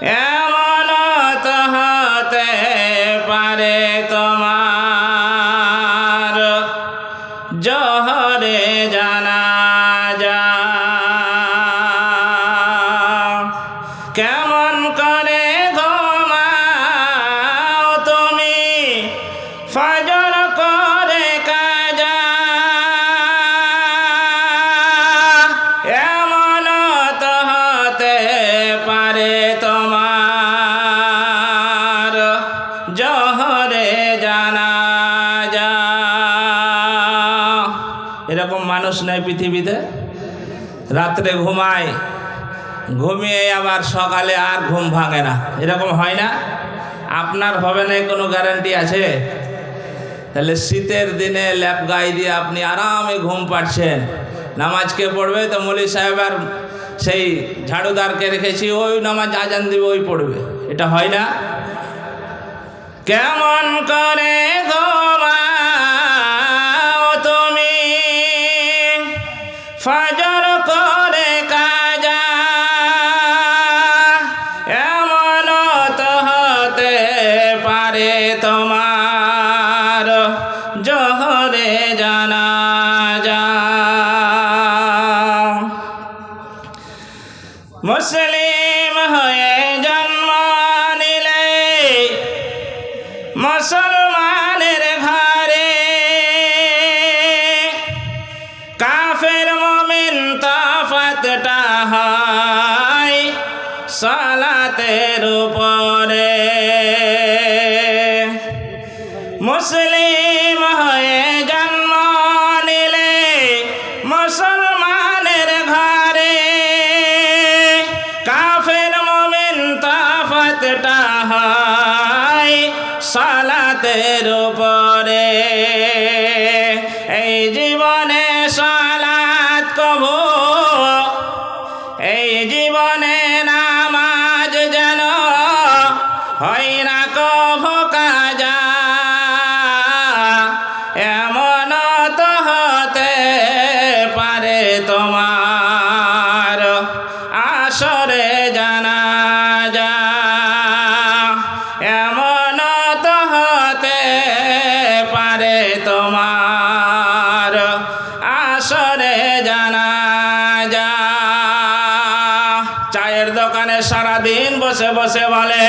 এমন তো হতে পারে তোমার জোহরে জানাজা। কেমন করে ঘুমাও তুমি ফজর করে কাজা। এমন তো হতে পারে তোমার জোহরে জানাজা। এরকম মানুষ নাই পৃথিবীতে, রাত্রে ঘুমায়, ঘুমিয়ে আবার সকালে আর ঘুম ভাঙে না, এরকম হয় না? আপনার হবে না কোনো গ্যারান্টি আছে? তাহলে শীতের দিনে ল্যাপ গায়ে দিয়ে আপনি আরামে ঘুম পাচ্ছেন, নামাজ কে পড়বে? তো মৌলী সাহেব আর সেই ঝাড়ুদারকে রেখেছি, ওই নামাজ আজান দিবে ওই পড়বে, এটা হয় না? কেমন করে ঘুমাও তুমি ফজর করে কাজা। এমন তো হতে পারে তোমার জোহরে জানাজা। মুসলিম হয়ে জন্ম নিলে মুসলমানের ঘরে, কাফের মুমিন তফাতটা হয় সালাতের উপরে। মুসলিম হয়ে জন্ম নিলে মুসলমানের ঘরে, কাফের মুমিন তফাতটা হয় সালাতের উপরে। এই জীবনে সালাত কবু, এই জীবনে নামাজ যেন হয় না কভু কাজা। এমন তো হতে পারে তোমার আসরে জানাজা। এমন তো হতে পারে তোমার আসরে জানাজা। চায়ের দোকানে সারাদিন বসে বসে বলে,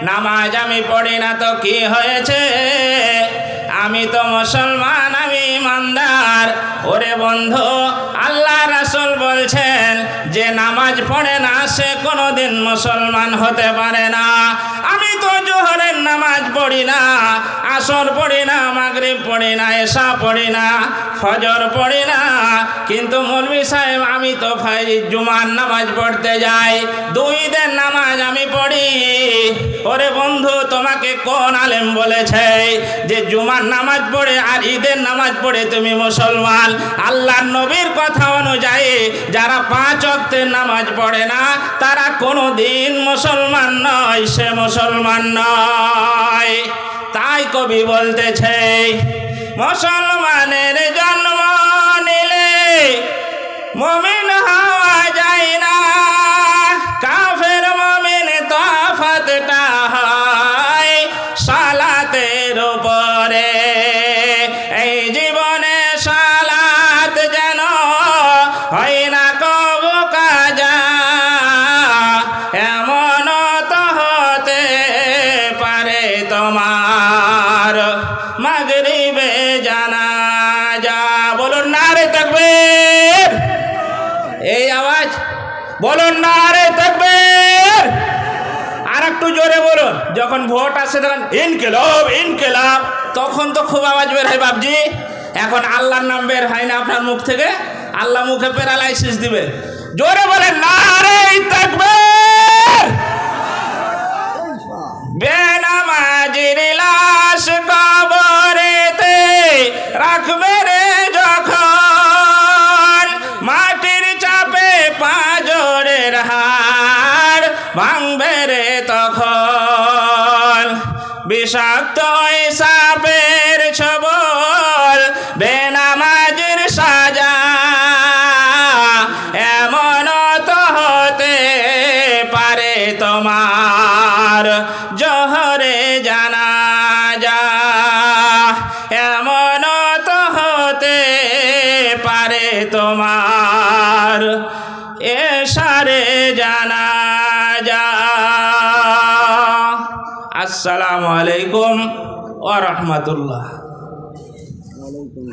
নামাজ আমি পড়ি না তো কি হয়েছে, আমি তো মুসলমান, আমি ইমানদার। ওরে বন্ধু, আল্লাহ রাসূল বলছেন যে নামাজ পড়ে না সে কোনোদিন মুসলমান হতে পারে না। আমি তো জোহরের নামাজ পড়ি না, আসর পড়ি না, মাগরিব পড়ি না, এশা পড়ি না, ফজর পড়ি না, কিন্তু মৌলভী সাহেব আমি তো জুমার নামাজ পড়তে যাই, দুই ঈদের নামাজ আমি পড়ি। ওরে বন্ধু, তোমাকে কোন আলেম বলেছে যে জুমার নামাজ পড়ে আর ঈদের নামাজ পড়ে তুমি মুসলমান? আল্লাহর নবীর কথা অনুযায়ী যারা 5 ওয়াক্তের নামাজ পড়ে না তারা কোনোদিন মুসলমান নয়, সে মুসলমান নয়। তাই কবি বলতেছে, মুসলমানের জন্ম নিলে মুমিন হওয়া যায় না, কাফের মুমিন তফাতটা হয় সালাতের উপরে। এই জীবনে সালাত যেন হয় না কবু কাজা। এমন তো হতে পারে তোমার মাগরিবে জানাজা। বলুন নারে তাকবীর। এই আওয়াজ বলুন নারে তাকবীর। আর একটু জোরে বলুন। যখন ভোট আসে তখন ইনকিলাব ইনকিলাব, তখন তো খুব আওয়াজ বের হয় বাবজি। এখন আল্লাহর নাম বের হয় না আপনার মুখ থেকে, আল্লাহ মুখে প্যারালাইসিস দিবে। জোরে বলেন নারে তাকবীর। বেনামাজির লাশ কবরেতে রাখবে রে যখন, মাটির চাপে পাঁজরের হাড় ভাঙবে রে তখন। বিষাক্ত সাপের ছবল বেনামাজির সাজা। এমন তো হতে পারে তোমার জোহরে জানাজা এমন তো হতে পারে তোমার এশারে জানাজা। আসসালামু আলাইকুম ওয়া রাহমাতুল্লাহ।